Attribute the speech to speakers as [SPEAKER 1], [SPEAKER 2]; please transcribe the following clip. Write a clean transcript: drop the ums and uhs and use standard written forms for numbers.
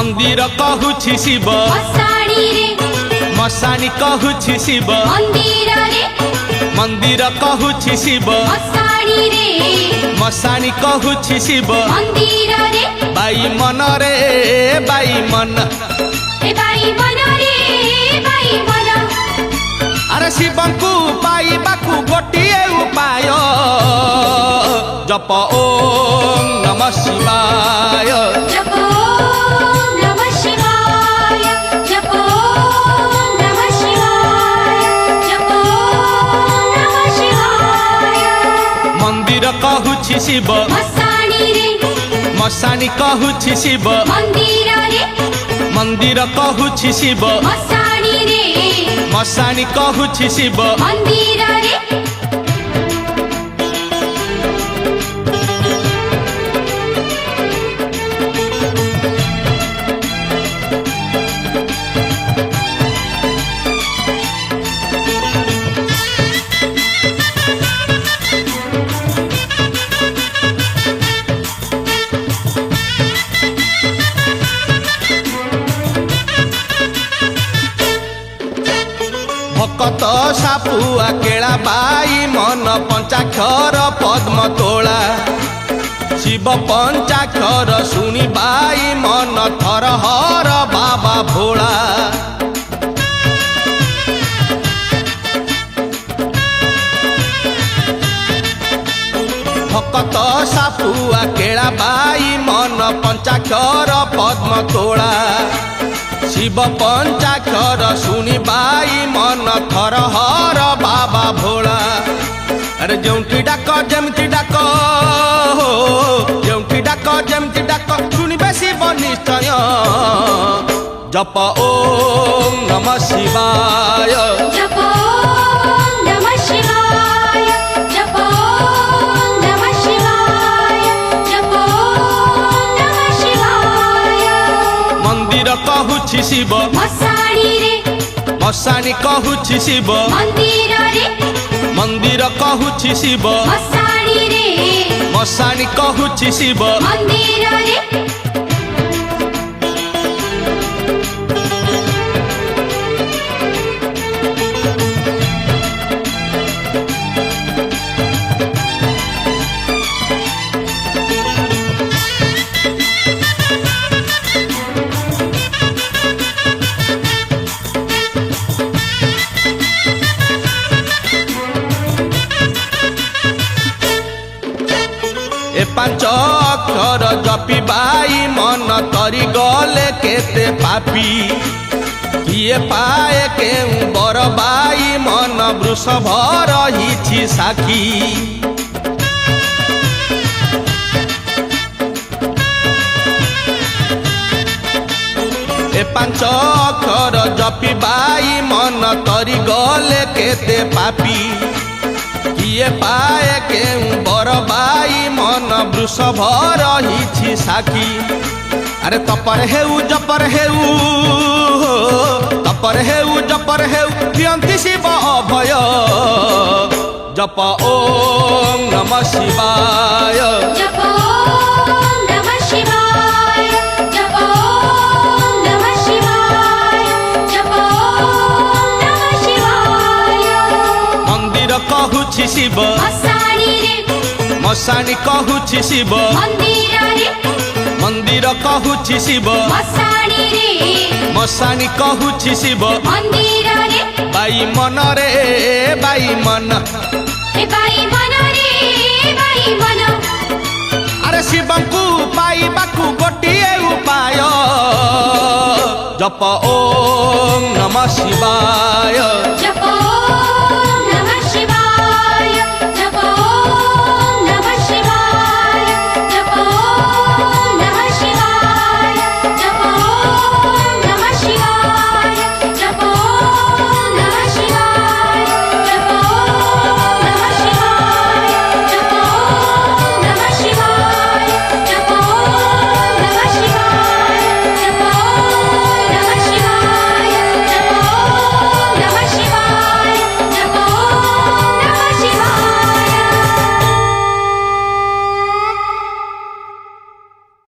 [SPEAKER 1] मंदिर कहूछि शिव
[SPEAKER 2] मसाणी रे
[SPEAKER 1] मशानी कहूछि शिव
[SPEAKER 2] मंदिर रे
[SPEAKER 1] मंदिर कहूछि शिव
[SPEAKER 2] मसाणी रे
[SPEAKER 1] मशानी कहूछि शिव
[SPEAKER 2] मंदिर रे
[SPEAKER 1] बाई मन रे बाई मन
[SPEAKER 2] ए बाई मन रे बाई मन
[SPEAKER 1] अरे शिव को पाइबाकू गोटिए उपाय जप ओम नमः शिवाय
[SPEAKER 2] जप ओम नमः शिवाय जप ओम नमः शिवाय जप ओम नमः शिवाय
[SPEAKER 1] मंदिर कहूछि शिव
[SPEAKER 2] मसाणी रे
[SPEAKER 1] मशानी कहूछि शिव
[SPEAKER 2] मंदिर रे
[SPEAKER 1] मंदिर कहूछि शिव
[SPEAKER 2] मसाणी रे
[SPEAKER 1] मशानी कहूछि शिव
[SPEAKER 2] मंदिर रे
[SPEAKER 1] भकत सापुआ केला बाई मन पंचाक्षर पद्म तोला शिव पंचाक्षर सुनी बाई मन थर हर बाबा भोला भकत सापुआ केला बाई मन पंचाक्षर पद्म तोला शिव पंचाक्षर सुनी बाई मन थर हर बाबा भोला अरे जोंटी डाक जमती डाक जोंटी डाक जमती डाक सुनिबे शिव निश्चय जप ओम नमः शिवाय
[SPEAKER 2] जप ओम नमः शिवाय जप ओम नमः शिवाय जप ओम नमः शिवाय
[SPEAKER 1] मंदिर कहूछि शिव
[SPEAKER 2] मसाणी रे
[SPEAKER 1] मशानी कहूछि शिव
[SPEAKER 2] मंदिर रे
[SPEAKER 1] मंदिर कहूछि शिव
[SPEAKER 2] मसाणी रे
[SPEAKER 1] मशानी कहूछि शिव
[SPEAKER 2] मंदिर रे
[SPEAKER 1] ए पांच अक्षर जपी बाई मन तरी गले केते पापी किए पाए केउ बर बाई मन वृषभ रहिछि साखी ए पांच अक्षर जपी बाई मन तरी गले केते पापी किए पाए केउ बर बाई मन वृषभ रहिछि साखी अरे तपर हेउ जपर हेउ तपर हेउ जपर हेउ दियंती शिव अभय जप ओम नमः शिवाय
[SPEAKER 2] जप ओम नमः शिवाय जप ओम नमः शिवाय जप ओम नमः शिवाय
[SPEAKER 1] मंदिर कहूछि शिव
[SPEAKER 2] मसाणी रे
[SPEAKER 1] मशानी कहूछि शिव
[SPEAKER 2] मंदिर रे
[SPEAKER 1] मंदिर कहूछि शिव
[SPEAKER 2] मसाणी रे
[SPEAKER 1] मशानी कहूछि शिव
[SPEAKER 2] मंदिर रे
[SPEAKER 1] बाई मन रे बाई मन
[SPEAKER 2] ए बाई मन रे बाई मन
[SPEAKER 1] अरे शिव को पाइबाकू गोटिए उपाय जप ओ